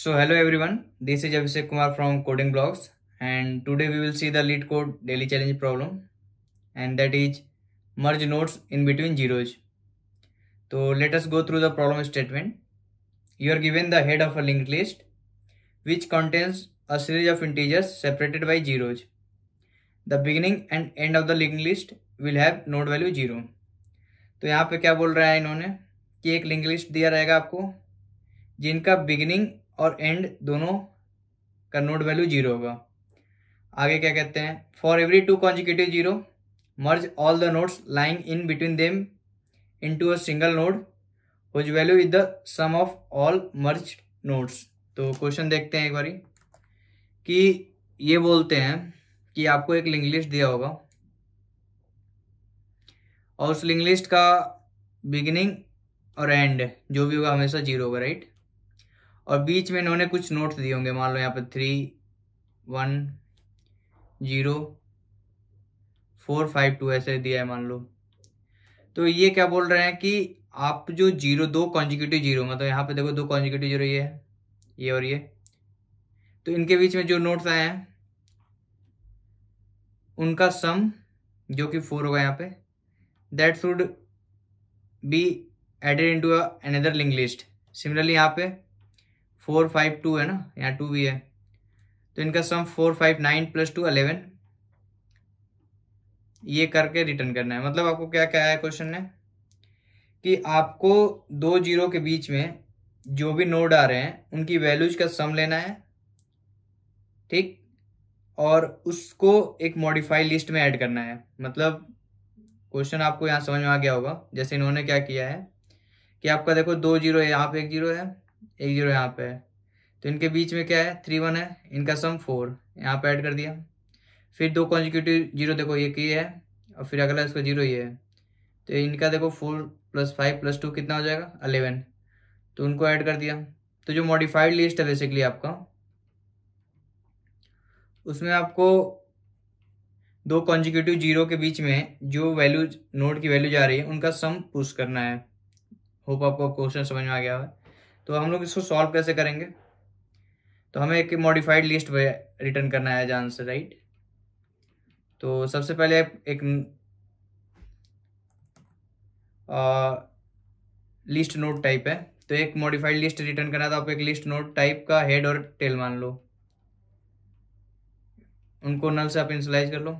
So hello everyone, this is Abhishek Kumar from Coding Blogs, and today we will see the lead code daily challenge problem, and that is merge nodes in between zeros. So let us go through the problem statement. You are given the head of a linked list which contains a series of integers separated by zeros. The beginning and end of the linked list will have node value 0. तो यहाँ पे क्या बोल रहा है इन्होंने कि एक लिंक लिस्ट दिया रहेगा आपको जिनका बिगिनिंग और एंड दोनों का नोड वैल्यू 0 होगा। आगे क्या कहते हैं, for every 2 consecutive 0 merge all the nodes lying in between them into a single node which value is the sum of all merge nodes. तो क्वेश्चन देखते हैं एक बारी कि ये बोलते हैं कि आपको एक लिंक लिस्ट दिया होगा और उस लिंक लिस्ट का बिगिनिंग और एंड जो भी होगा हमेशा 0 होगा, राइट। और बीच में इन्होंने कुछ नोट्स दिए होंगे, मान लो यहाँ पे 3 1 0 4 5 2 ऐसे दिया है मान लो। तो ये क्या बोल रहे हैं कि आप जो 2 कॉन्जिक्यूटिव 0, मतलब यहाँ पे देखो 2 कॉन्जिक्यूटिव 0 ये और ये, तो इनके बीच में जो नोट्स आए हैं उनका सम जो कि 4 होगा यहाँ पे, that should be added into another link list. Similarly यहाँ पे 4 5 2 है ना, यहाँ 2 भी है, तो इनका सम 4 5 9 + 2 11 ये करके रिटर्न करना है। मतलब आपको क्या क्या है क्वेश्चन में कि आपको 2 0 के बीच में जो भी नोड आ रहे हैं उनकी वैल्यूज का सम लेना है, ठीक, और उसको एक मॉडिफाई लिस्ट में ऐड करना है। मतलब क्वेश्चन आपको यहाँ समझ में आ गया होगा। जैसे इन्होंने क्या किया है कि आपका देखो 2 0 है, यहाँ पे एक 0 है, एक 0 यहाँ पे है, तो इनके बीच में क्या है 3 1 है, इनका सम 4 यहाँ पे ऐड कर दिया। फिर 2 कॉन्जिक्यूटिव 0 देखो एक ये है और फिर अगला इसका 0 ये है, तो इनका देखो 4 + 5 + 2 कितना हो जाएगा 11, तो उनको ऐड कर दिया। तो जो मॉडिफाइड लिस्ट है बेसिकली आपका, उसमें आपको 2 कॉन्जिक्यूटिव 0 के बीच में जो वैल्यू नोड की वैल्यू जा रही है उनका सम पुश करना है। होप आपको क्वेश्चन समझ में आ गया है। तो हम लोग इसको सॉल्व कैसे करेंगे, तो हमें एक मॉडिफाइड लिस्ट रिटर्न करना है एज आंसर, राइट। तो सबसे पहले एक लिस्ट नोड टाइप है, तो एक मॉडिफाइड लिस्ट रिटर्न करना, तो आप एक लिस्ट नोड टाइप का हेड और टेल मान लो, उनको नल से आप इनिशियलाइज कर लो।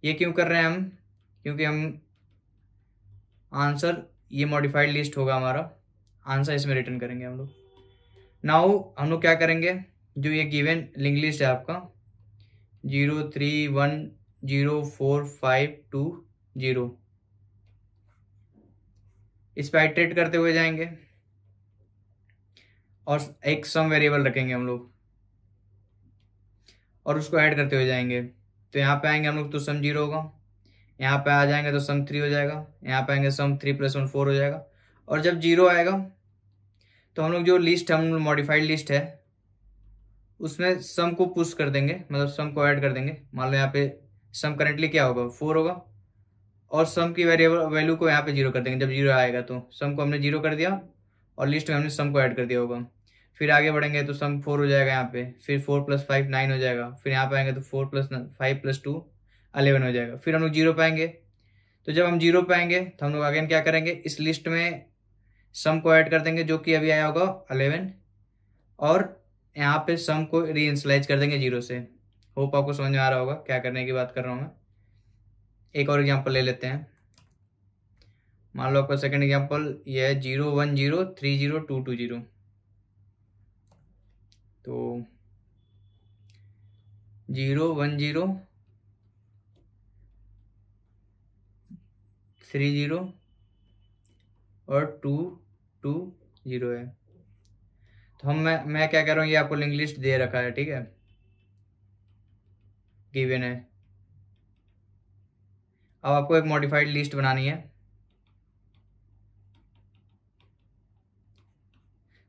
ये क्यों कर रहे हैं हम, क्योंकि हम आंसर ये मॉडिफाइड लिस्ट होगा हमारा, आंसर इसमें रिटर्न करेंगे हम लोग। नाउ हम लोग क्या करेंगे, जो ये गिवन लिंक लिस्ट है आपका 0 3 1 0 4 5 2 0, इस पर आइटरेट करते हुए जाएंगे और एक सम वेरिएबल रखेंगे हम लोग और उसको ऐड करते हुए जाएंगे। तो यहाँ पे आएंगे हम लोग तो सम 0 होगा, यहाँ पे आ जाएंगे तो सम 3 हो जाएगा, यहाँ पे आएंगे सम 3 + 1 4 हो जाएगा। और जब 0 आएगा तो हम लोग जो लिस्ट हम मॉडिफाइड लिस्ट है उसमें सम को पुश कर देंगे, मतलब सम को ऐड कर देंगे। मान लो यहाँ पे सम करेंटली क्या होगा 4 होगा और सम की वेरिएबल वैल्यू को यहाँ पे 0 कर देंगे। जब 0 आएगा तो सम को हमने 0 कर दिया और लिस्ट में हमने सम को ऐड कर दिया होगा। फिर आगे बढ़ेंगे तो सम 4 हो जाएगा यहाँ पे, फिर 4 + 5 9 हो जाएगा, फिर यहाँ पे आएंगे तो 4 + 5 + 2 11 हो जाएगा। फिर हम लोग 0 पाएंगे, तो जब हम 0 पाएंगे तो हम लोग अगेन क्या करेंगे, इस लिस्ट में सम को ऐड कर देंगे जो कि अभी आया होगा 11, और यहाँ पे सम को री इनिशियलाइज कर देंगे 0 से। होप आपको समझ में आ रहा होगा क्या करने की बात कर रहा हूँ मैं। एक और एग्जांपल ले लेते हैं। मान लो आपका सेकंड एग्जांपल ये है 0 1 0 3 0 2 2 0। तो 0 1 0 3 0 और 2 2 0 है। तो मैं क्या कर रहा हूँ, ये आपको लिंक लिस्ट दे रखा है, ठीक है, गिवन है। अब आपको एक मॉडिफाइड लिस्ट बनानी है,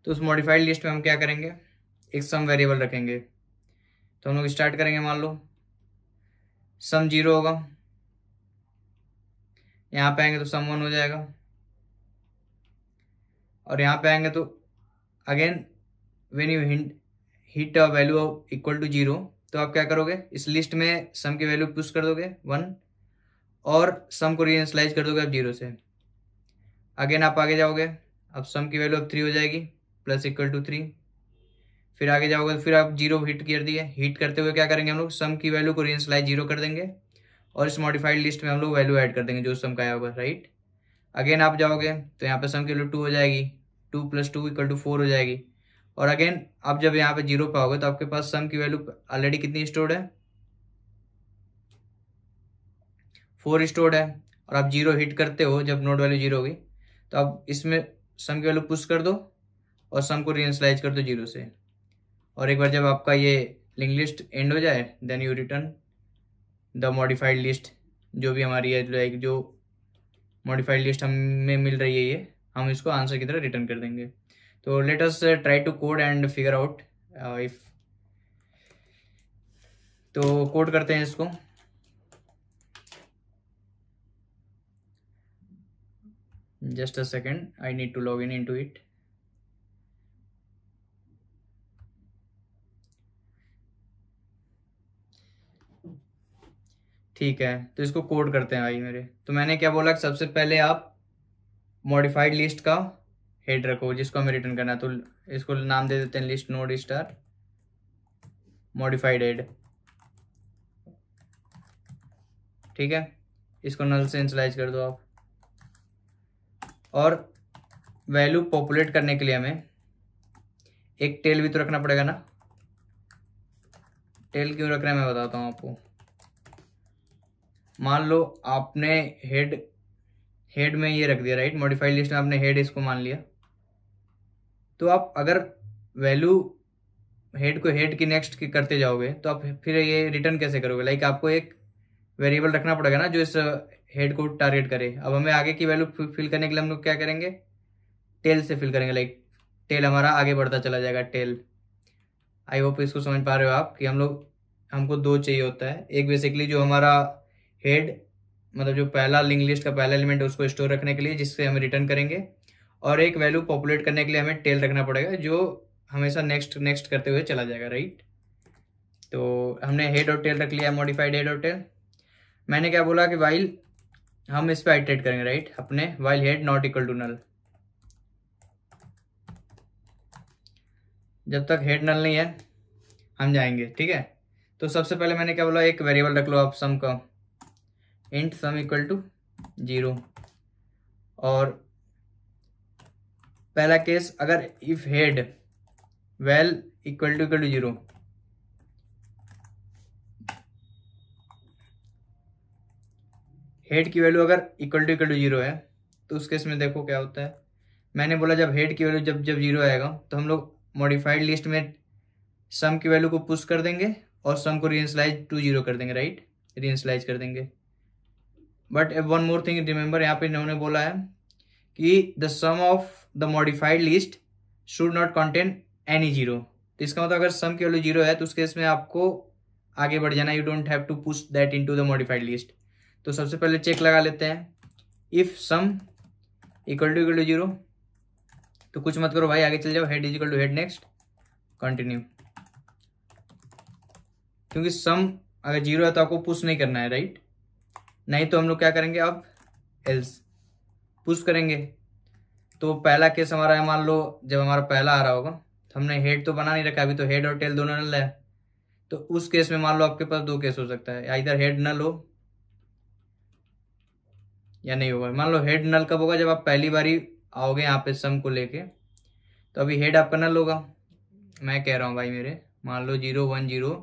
तो उस मॉडिफाइड लिस्ट में हम क्या करेंगे, एक सम वेरिएबल रखेंगे। तो हम लोग स्टार्ट करेंगे, मान लो सम 0 होगा, यहाँ पे आएंगे तो सम 1 हो जाएगा, और यहाँ पे आएंगे तो again when you hit a value equal to 0, तो आप क्या करोगे, इस लिस्ट में सम की वैल्यू पुश कर दोगे 1 और सम को रीइनिशियलाइज कर दोगे अब 0 से। अगेन आप आगे जाओगे, अब सम की वैल्यू अब 3 हो जाएगी प्लस इक्वल टू 3। फिर आगे जाओगे, फिर आप 0 हिट कर दिए, हिट करते हुए क्या करेंगे हम लोग, सम की वैल्यू को रीइनिशियलाइज 0 कर देंगे और इस मॉडिफाइड लिस्ट में हम लोग वैल्यू ऐड कर देंगे जो सम का आया होगा, राइट। अगेन आप जाओगे तो यहाँ पे सम की वैल्यू 2 हो जाएगी, 2 + 2 = 4 हो जाएगी। और अगेन आप जब यहाँ पे 0 पे आओगे तो आपके पास सम की वैल्यू ऑलरेडी कितनी स्टोर्ड है, 4 स्टोर्ड है। और आप 0 हिट करते हो जब नोड वैल्यू 0 होगी, तो आप इसमें सम की वैल्यू पुश कर दो और सम को रीइनिशियलाइज कर दो 0 से। और एक बार जब आपका ये लिंक लिस्ट एंड हो जाए, then you return the modified list, जो भी हमारी है, लाइक जो मॉडिफाइड लिस्ट हमें मिल रही है ये, हम इसको आंसर की तरह रिटर्न कर देंगे। तो let us try to code and figure out if, तो कोड करते हैं इसको। Just a second, I need to log in into it. ठीक है, तो इसको कोड करते हैं भाई मेरे। तो मैंने क्या बोला कि सबसे पहले आप मॉडिफाइड लिस्ट का हेड रखो जिसको हमें रिटर्न करना है, तो इसको नाम दे देते हैं list node star modified head. ठीक है, इसको नल से इनिशियलाइज कर दो आप। और वैल्यू पॉपुलेट करने के लिए हमें एक टेल भी तो रखना पड़ेगा ना। टेल क्यों रख रहे हैं मैं बताता हूँ आपको। मान लो आपने हेड में ये रख दिया, राइट, मॉडिफाइड लिस्ट में आपने हेड इसको मान लिया, तो आप अगर वैल्यू हेड को हेड की नेक्स्ट की करते जाओगे तो आप फिर ये रिटर्न कैसे करोगे। लाइक आपको एक वेरिएबल रखना पड़ेगा ना जो इस हेड को टारगेट करे। अब हमें आगे की वैल्यू फिल करने के लिए हम लोग क्या करेंगे, टेल से फिल करेंगे। लाइक टेल हमारा आगे बढ़ता चला जाएगा, टेल। आई होप इसको समझ पा रहे हो आप कि हमको दो चाहिए होता है। एक बेसिकली जो हमारा हेड, मतलब जो पहला लिंक लिस्ट का पहला एलिमेंट है उसको स्टोर रखने के लिए जिससे हम रिटर्न करेंगे, और एक वैल्यू पॉपुलेट करने के लिए हमें टेल रखना पड़ेगा जो हमेशा नेक्स्ट नेक्स्ट करते हुए चला जाएगा, राइट। तो हमने हेड और टेल रख लिया, मॉडिफाइड हेड और टेल। मैंने क्या बोला कि वाइल हम इस पर आइटरेट करेंगे, राइट, अपने while head not equal to null. जब तक हेड नल नहीं है हम जाएंगे, ठीक है। तो सबसे पहले मैंने क्या बोला, एक वेरिएबल रख लो आप सम का, इंट सम इक्वल टू 0। और पहला केस, अगर if head well equal to 0, head की वैल्यू अगर इक्वल टू 0 है तो उस केस में देखो क्या होता है। मैंने बोला जब हेड की वैल्यू जब 0 आएगा तो हम लोग मॉडिफाइड लिस्ट में सम की वैल्यू को पुश कर देंगे और सम को रीइनिशियलाइज टू 0 कर देंगे, राइट, रीइनिशियलाइज कर देंगे। But one more thing remember, यहाँ पे इन्होंने बोला है कि the sum of the modified list should not contain any 0। तो इसका मतलब अगर सम की वैल्यू 0 है तो उस केस में आपको आगे बढ़ जाना, you don't have to push that into the modified list. तो सबसे पहले चेक लगा लेते हैं, इफ सम इक्वल टू 0, तो कुछ मत करो भाई, आगे चल जाओ, head is equal to head next continue. क्योंकि सम अगर 0 है तो आपको पुश नहीं करना है, राइट। नहीं तो हम लोग क्या करेंगे, अब एल्स पुश करेंगे। तो पहला केस हमारा है, मान लो जब हमारा पहला आ रहा होगा तो हमने हेड तो बना नहीं रखा अभी, तो हेड और टेल दोनों नल है। तो उस केस में मान लो आपके पास दो केस हो सकता है, इधर हेड नल हो या नहीं होगा। मान लो हेड नल कब होगा, जब आप पहली बारी आओगे यहाँ पे सम को लेके, तो अभी हेड आपका नल होगा। मैं कह रहा हूँ भाई मेरे, मान लो 0 1 0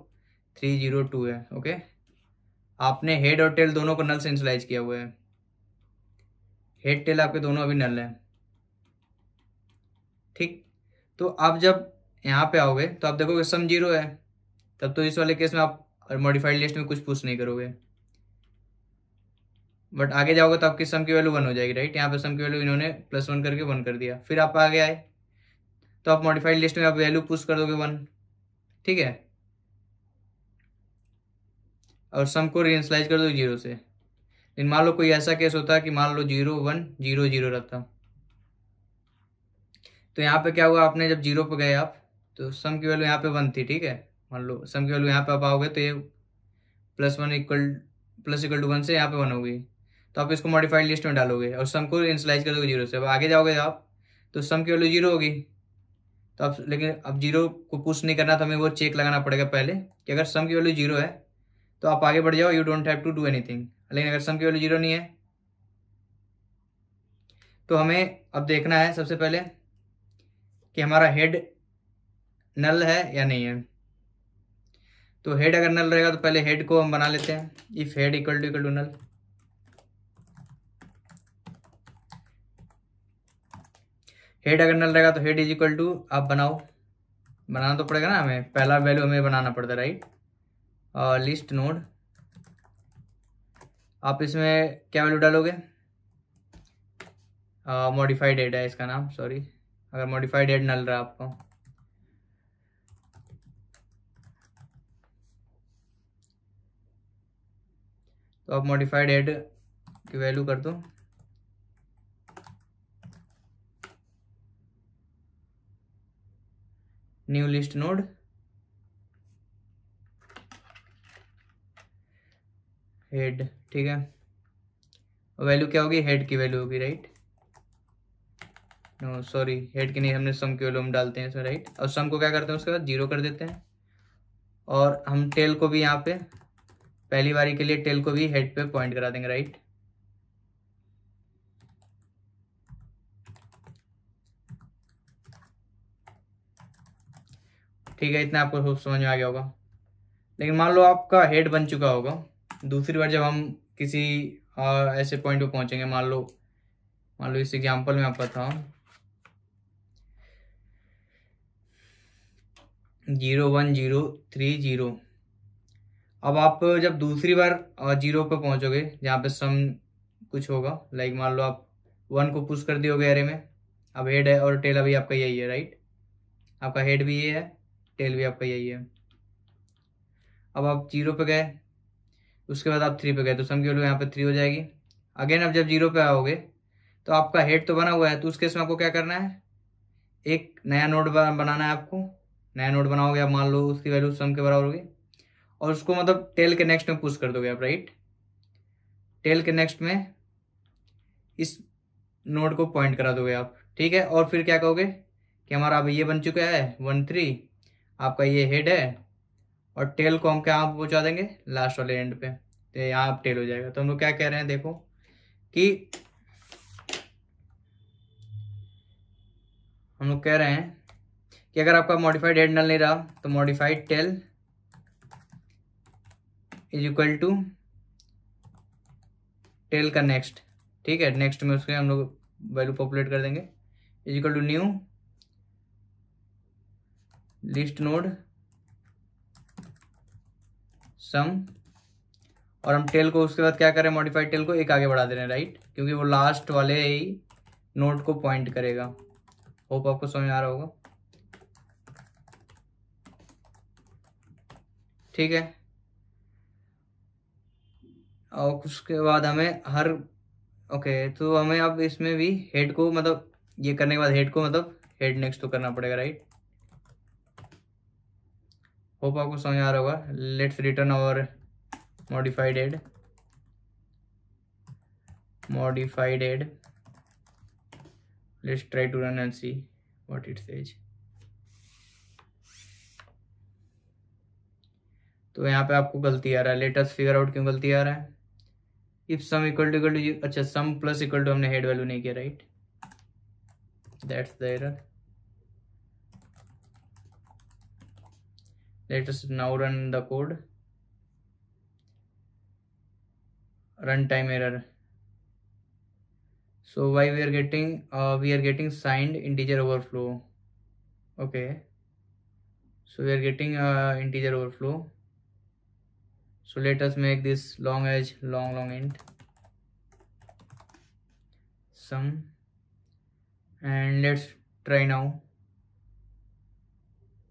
3 0 2 है, ओके। आपने हेड और टेल दोनों को नल से इनिशियलाइज किया हुआ है, हेड टेल आपके दोनों अभी नल है, ठीक। तो आप जब यहाँ पे आओगे तो आप देखोगे सम 0 है, तब तो इस वाले केस में आप मॉडिफाइड लिस्ट में कुछ पुश नहीं करोगे। बट आगे जाओगे तो आपकी सम की वैल्यू 1 हो जाएगी, राइट। यहाँ पे सम की वैल्यू इन्होंने +1 करके 1 कर दिया। फिर आप आगे आए तो आप मॉडिफाइड लिस्ट में आप वैल्यू पुश कर दोगे 1, ठीक है, और सम को रीइनिशियलाइज कर दो 0 से। लेकिन मान लो कोई ऐसा केस होता है कि मान लो 0 1 0 0 रहता, तो यहाँ पे क्या हुआ, आपने जब 0 पे गए आप तो सम की वैल्यू यहाँ पे 1 थी, ठीक है। मान लो सम की वैल्यू यहाँ पे आप आओगे तो ये +1 से यहाँ पे 1 होगी, तो आप इसको मॉडिफाइड लिस्ट में डालोगे और सम को इनिशियलाइज कर दोगे 0 से। अब आगे जाओगे आप तो सम की वैल्यू 0 होगी, तो अब लेकिन अब 0 को पुश नहीं करना, तो हमें वो चेक लगाना पड़ेगा पहले कि अगर सम की वैल्यू 0 है तो आप आगे बढ़ जाओ, you don't have to do anything. लेकिन अगर सम की वैल्यू 0 नहीं है तो हमें अब देखना है सबसे पहले कि हमारा हेड नल है या नहीं है। तो हेड अगर नल रहेगा तो पहले हेड को हम बना लेते हैं, if head equal to null. Head अगर नल रहेगा तो हेड इज इक्वल टू, आप बनाओ, बनाना तो पड़ेगा ना हमें, पहला वैल्यू हमें बनाना पड़ता है, राइट। लिस्ट नोड, आप इसमें क्या वैल्यू डालोगे, मॉडिफाइड हेड है इसका नाम, सॉरी, अगर मॉडिफाइड हेड नल रहा आपको तो आप मॉडिफाइड हेड की वैल्यू कर दो न्यू लिस्ट नोड, हेड, ठीक है। वैल्यू क्या होगी, हेड की वैल्यू होगी, राइट। नो सॉरी, हेड की नहीं, हमने सम की वैल्यू हम डालते हैं इसमें, राइट। और सम को क्या करते हैं उसके बाद 0 कर देते हैं, और हम टेल को भी यहाँ पे पहली बारी के लिए टेल को भी हेड पे पॉइंट करा देंगे, राइट। ठीक है, इतना आपको खूब समझ में आ गया होगा। लेकिन मान लो आपका हेड बन चुका होगा, दूसरी बार जब हम किसी ऐसे पॉइंट पे पहुंचेंगे, मान लो इस एग्जांपल में आपका था 0 1 0 3 0। अब आप जब दूसरी बार 0 पे पहुंचोगे जहाँ पे सम कुछ होगा, लाइक मान लो आप 1 को पुश कर दियोगे एरे में, अब हेड है और टेल अभी आपका यही है, राइट। आपका हेड भी ये है, टेल भी आपका यही है। अब आप 0 पे गए, उसके बाद आप 3 पे गए, तो सम की वैल्यू यहाँ पे 3 हो जाएगी। अगेन अब जब 0 पे आओगे तो आपका हेड तो बना हुआ है, तो उस केस में आपको क्या करना है, एक नया नोड बनाना है आपको। नया नोड बनाओगे आप, मान लो उसकी वैल्यू सम के बराबर होगी, और उसको मतलब टेल के नेक्स्ट में पुश कर दोगे आप, राइट। टेल के नेक्स्ट में इस नोड को पॉइंट करा दोगे आप, ठीक है। और फिर क्या कहोगे कि हमारा अब ये बन चुका है 1 3, आपका ये हेड है, और टेल को हम क्या पहुंचा देंगे लास्ट वाले एंड पे, तो यहाँ आप टेल हो जाएगा। तो हम लोग क्या कह रहे हैं, देखो कि हम लोग कह रहे हैं कि अगर आपका मॉडिफाइड हेड नल नहीं रहा तो modified tail is equal to tail का नेक्स्ट, ठीक है। नेक्स्ट में उसके हम लोग वैल्यू पॉपुलेट कर देंगे, is equal to new list node sum, और हम टेल को उसके बाद क्या करें, मॉडिफाइड टेल को एक आगे बढ़ा दे रहे हैं, राइट, क्योंकि वो लास्ट वाले ही नोड को पॉइंट करेगा। होप आपको समझ आ रहा होगा, ठीक है। और उसके बाद हमें हर, ओके, तो हमें अब इसमें भी हेड को मतलब ये करने के बाद हेड को मतलब हेड नेक्स्ट तो करना पड़ेगा, राइट। होप आपको समझ आ रहा होगा। लेट्स रिटर्न और modified head, let's try to run and see what it says। तो यहाँ पे आपको गलती आ रहा है, लेट अस फिगर आउट क्यों गलती आ रहा है। इफ सम इक्वल टू अच्छा सम प्लस इक्वल टू हमने हेड वैल्यू नहीं किया, right, that's the error. Let us now run the code, run time error. So why we are getting signed integer overflow, okay, so we are getting integer overflow. So let us make this long as long int sum, and let's try now,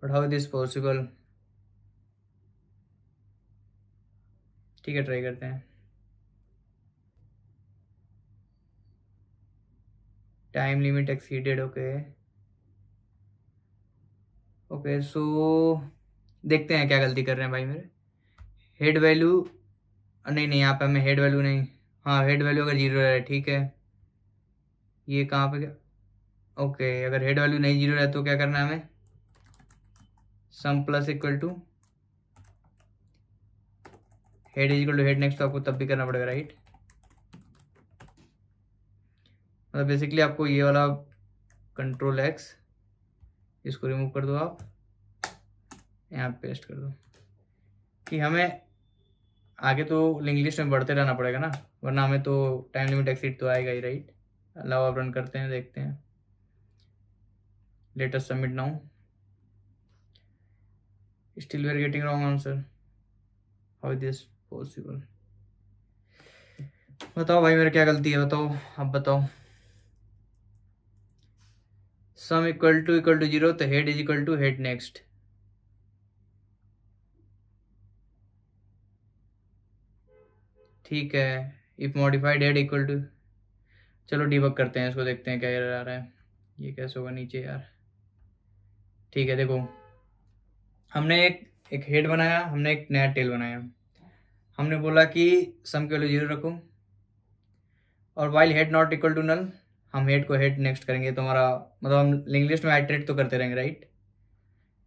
but how is this possible, ठीक है, try करते हैं। Time limit exceeded, okay okay so देखते हैं क्या गलती कर रहे हैं भाई मेरे। हेड वैल्यू नहीं, यहाँ पे हमें हेड वैल्यू नहीं, हाँ हेड वैल्यू अगर जीरो है ठीक है। ये कहाँ पे क्या, ओके अगर हेड वैल्यू नहीं जीरो है तो क्या करना है हमें, sum plus equal to head is equal to head next, तो आपको तब भी करना पड़ेगा राइट। मतलब बेसिकली आपको ये वाला कंट्रोल एक्स इसको रिमूव कर दो, आप यहाँ पेस्ट कर दो कि हमें आगे तो लिंक लिस्ट में बढ़ते रहना पड़ेगा ना, वरना हमें तो टाइम लिमिट एक्सीड तो आएगा ही राइट। अलाउ आप रन करते हैं, देखते हैं। Let us submit now. Still we are getting wrong answer, how is this possible. बताओ भाई मेरे क्या गलती है, बताओ आप बताओ। सम इक्वल टू जीरो तो head is equal to head next. ठीक है, if modified head equal to, चलो डिबग करते हैं इसको, देखते हैं क्या एरर आ रहा है। ये कैसे होगा नीचे यार। ठीक है देखो, हमने एक हेड बनाया, हमने एक नया टेल बनाया। हमने बोला कि सम की वैल्यू जीरो रखो, और while head not equal to null, हम हेड को हेड नेक्स्ट करेंगे तो हमारा मतलब हम लिंक लिस्ट में आइटरेट तो करते रहेंगे राइट।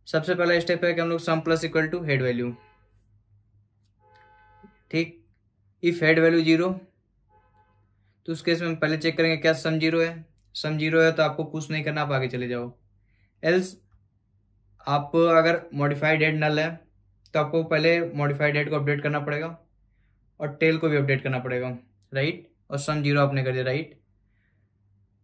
सबसे पहला स्टेप है कि हम लोग sum plus equal to head value, ठीक। इफ हेड वैल्यू जीरो तो उस केस में हम पहले चेक करेंगे क्या सम जीरो है। सम जीरो है तो आपको पुश नहीं करना, आप आगे चले जाओ। एल्स आप अगर मॉडिफाइड हेड नल है तो आपको पहले मॉडिफाइड हेड को अपडेट करना पड़ेगा और टेल को भी अपडेट करना पड़ेगा राइट। और सम जीरो आपने कर दिया राइट।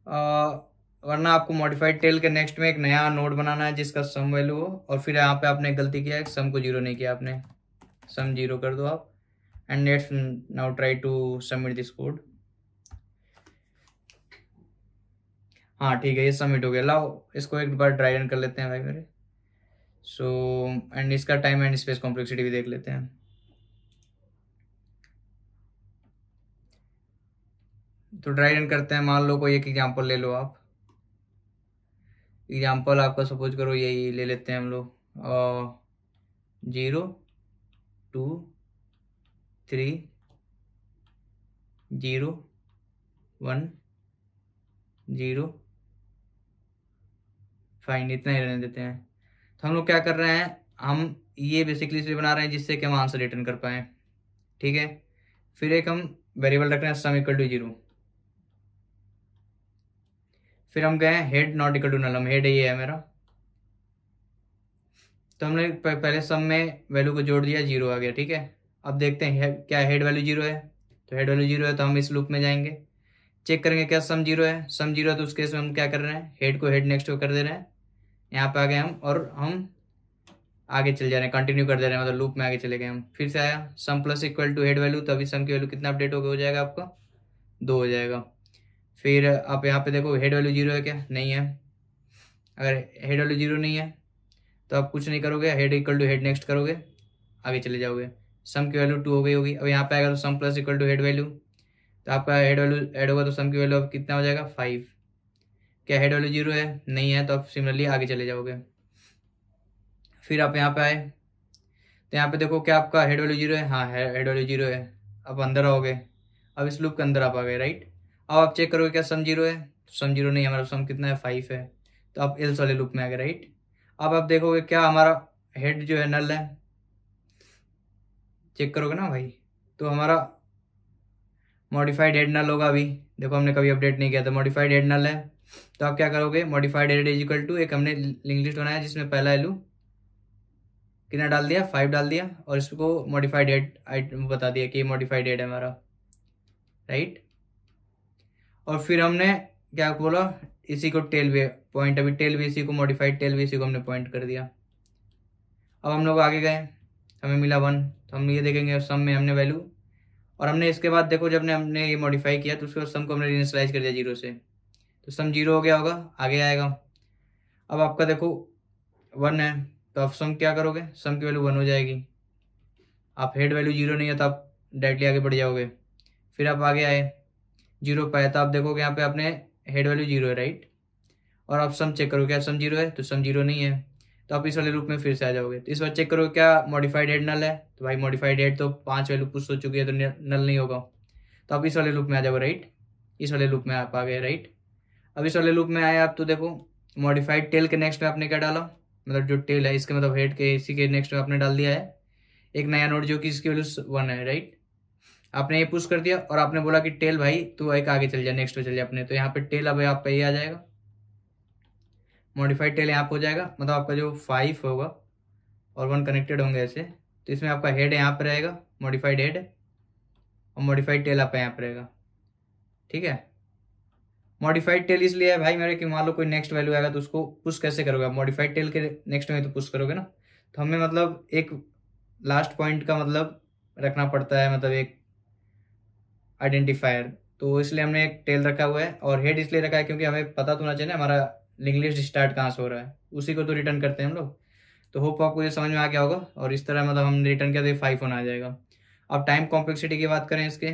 वरना आपको मॉडिफाइड टेल के नेक्स्ट में एक नया नोड बनाना है जिसका सम वैल्यू हो, और फिर यहाँ पे आपने गलती किया है, सम को जीरो नहीं किया आपने, सम जीरो कर दो आप। And let's now try to submit this code. हाँ ठीक है, ये सबमिट हो गया। लाओ इसको एक बार ड्राई रन कर लेते हैं भाई मेरे। सो एंड इसका टाइम एंड स्पेस कॉम्प्लेक्सिटी भी देख लेते हैं। तो ड्राई रन करते हैं। मान लो कोई एक एग्जांपल ले लो आप। एग्जांपल आपका सपोज करो यही ले लेते हैं हम लोग, 0 2 3 0 1 0। फाइन, इतना ही रहने देते हैं। तो हम लोग क्या कर रहे हैं, हम ये बेसिकली इसलिए बना रहे हैं जिससे कि हम आंसर रिटर्न कर पाए, ठीक है। फिर एक हम वेरिएबल रख रहे हैं सम इक्वल टू जीरो। फिर हम गए head not equal to null, हम हेड ये है मेरा, तो हमने पहले सम में वैल्यू को जोड़ दिया, जीरो आ गया, ठीक है। अब देखते हैं क्या हेड वैल्यू जीरो है, तो हेड वैल्यू जीरो है तो हम इस लूप में जाएंगे, चेक करेंगे क्या सम जीरो है। सम जीरो है तो उस केस में हम क्या कर रहे हैं, हेड को हेड नेक्स्ट को कर दे रहे हैं। यहाँ पे आ गए हम, और हम आगे चल जा रहे हैं, कंटिन्यू कर दे रहे हैं, मतलब लूप में आगे चले गए हम। फिर से आया sum plus equal to head value, तो अभी सम की वैल्यू कितना अपडेट हो जाएगा आपका, 2 हो जाएगा। फिर आप यहाँ पे देखो हेड वैल्यू जीरो है क्या, नहीं है। अगर हेड वैल्यू जीरो नहीं है तो आप कुछ नहीं करोगे, head equal to head next करोगे, आगे चले जाओगे। सम की वैल्यू 2 हो गई होगी। अब यहाँ पे आएगा तो sum plus equal to head value, तो आपका हेड वैल्यू ऐड होगा तो सम की वैल्यू अब कितना हो जाएगा, 5। क्या हेड वैल्यू जीरो है, नहीं है, तो आप सिमिलरली आगे चले जाओगे। फिर आप यहाँ पे आए तो यहाँ पे देखो क्या आपका हेड वैल्यू जीरो है, हाँ हेड वैल्यू जीरो है। अब अंदर आओगे, अब इस लूप के अंदर आप आ गए राइट। अब आप चेक करोगे क्या सम जीरो है, तो सम जीरो नहीं है, हमारा सम कितना है, 5 है, तो आप एल्स वाले लूप में आ गए राइट। अब आप देखोगे क्या हमारा हेड जो है नल है, चेक करोगे ना भाई, तो हमारा मॉडिफाइड हेड नल होगा। अभी देखो हमने कभी अपडेट नहीं किया, तो मॉडिफाइड हेड नल है, तो आप क्या करोगे, modified head is equal to, एक हमने लिंक लिस्ट बनाया जिसमें पहला वैल्यू कितना डाल दिया, 5 डाल दिया, और इसको मॉडिफाइड हेड बता दिया कि मॉडिफाइड हेड है हमारा राइट। और फिर हमने क्या बोला, इसी को टेल भी पॉइंट, अभी टेल भी इसी को, मॉडिफाइड टेल भी इसी को हमने पॉइंट कर दिया। अब हम लोग आगे गए, हमें मिला 1, तो हम ये देखेंगे सम में हमने वैल्यू, और हमने इसके बाद देखो जब हमने ये मॉडिफाई किया तो उसके बाद सम को हमने इनिशियलाइज कर दिया जीरो से, तो सम जीरो हो गया होगा, आगे आएगा। अब आपका देखो 1 है, तो आप सम क्या करोगे, सम की वैल्यू 1 हो जाएगी। आप हेड वैल्यू जीरो नहीं है तो आप डायरेक्टली आगे बढ़ जाओगे। फिर आप आगे आए, जीरो पाए, तो आप देखोगे यहाँ पे आपने हेड वैल्यू जीरो है राइट। और आप सम चेक करोगे क्या सम जीरो है, तो सम जीरो नहीं है, तो आप इस वाले लूप में फिर से आ जाओगे। तो इस बार चेक करो क्या मॉडिफाइड हेड नल है, तो भाई मॉडिफाइड हेड तो 5 वैल्यू पुश हो चुकी है, तो नल नहीं होगा। तो आप इस वाले लूप में आ जाओगे, राइट। इस वाले लूप में आप आ गए, राइट। अब इस वाले लूप में आए आप, तो देखो मॉडिफाइड टेल के नेक्स्ट में आपने क्या डाला, मतलब जो टेल है इसके मतलब हेड के, इसी के नेक्स्ट में आपने डाल दिया है एक नया नोड जो कि इसकी वैल्यू 1 है, राइट। आपने ये पुश कर दिया और आपने बोला कि टेल भाई तू एक आगे चल जा, नेक्स्ट पे चल जा अपने। तो यहाँ पे टेल अब आप पे ये आ जाएगा, मॉडिफाइड टेल यहाँ पे हो जाएगा, मतलब आपका जो 5 होगा और 1 कनेक्टेड होंगे ऐसे। तो इसमें आपका हेड यहाँ पे रहेगा, मॉडिफाइड हेड, और मॉडिफाइड टेल आपका यहाँ पे रहेगा, ठीक है। मॉडिफाइड टेल इसलिए है भाई मेरे कि मान लो कोई नेक्स्ट वैल्यू आएगा तो उसको पुश कैसे करोगे आप, मॉडिफाइड टेल के नेक्स्ट में तो पुश करोगे ना। तो हमें मतलब एक लास्ट पॉइंट का मतलब रखना पड़ता है, मतलब एक आइडेंटिफायर। तो इसलिए हमने एक टेल रखा हुआ है, और हेड इसलिए रखा है क्योंकि हमें पता तो ना चले हमारा लिंक लिस्ट स्टार्ट कहाँ से हो रहा है, उसी को तो रिटर्न करते हैं हम लोग। तो होप आपको ये समझ में आ गया होगा, और इस तरह मतलब हम रिटर्न किया तो 5 होना आ जाएगा। अब टाइम कॉम्प्लेक्सिटी की बात करें इसके,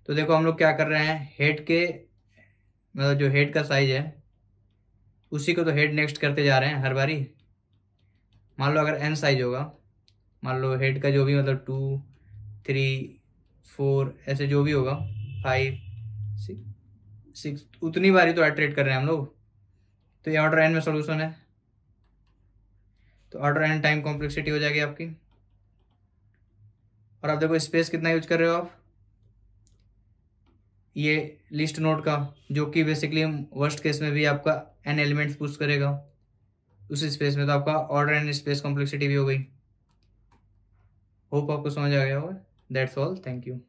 तो देखो हम लोग क्या कर रहे हैं, हेड के मतलब जो हेड का साइज है उसी को तो हेड नेक्स्ट करते जा रहे हैं हर बारी। मान लो अगर n साइज होगा, मान लो हेड का जो भी मतलब 2 3 4 ऐसे जो भी होगा, 5 6 उतनी बारी तो इटरेट कर रहे हैं हम लोग। तो ये ऑर्डर n में सोल्यूशन है, तो ऑर्डर n टाइम कॉम्प्लेक्सिटी हो जाएगी आपकी। और आप देखो स्पेस कितना यूज कर रहे हो आप, ये लिस्ट नोड का, जो कि बेसिकली वर्स्ट केस में भी आपका n एलिमेंट्स पुश करेगा उस स्पेस में, तो आपका ऑर्डर n स्पेस कॉम्प्लेक्सिटी भी हो गई। होप आपको समझ आ गया होगा। That's all, thank you.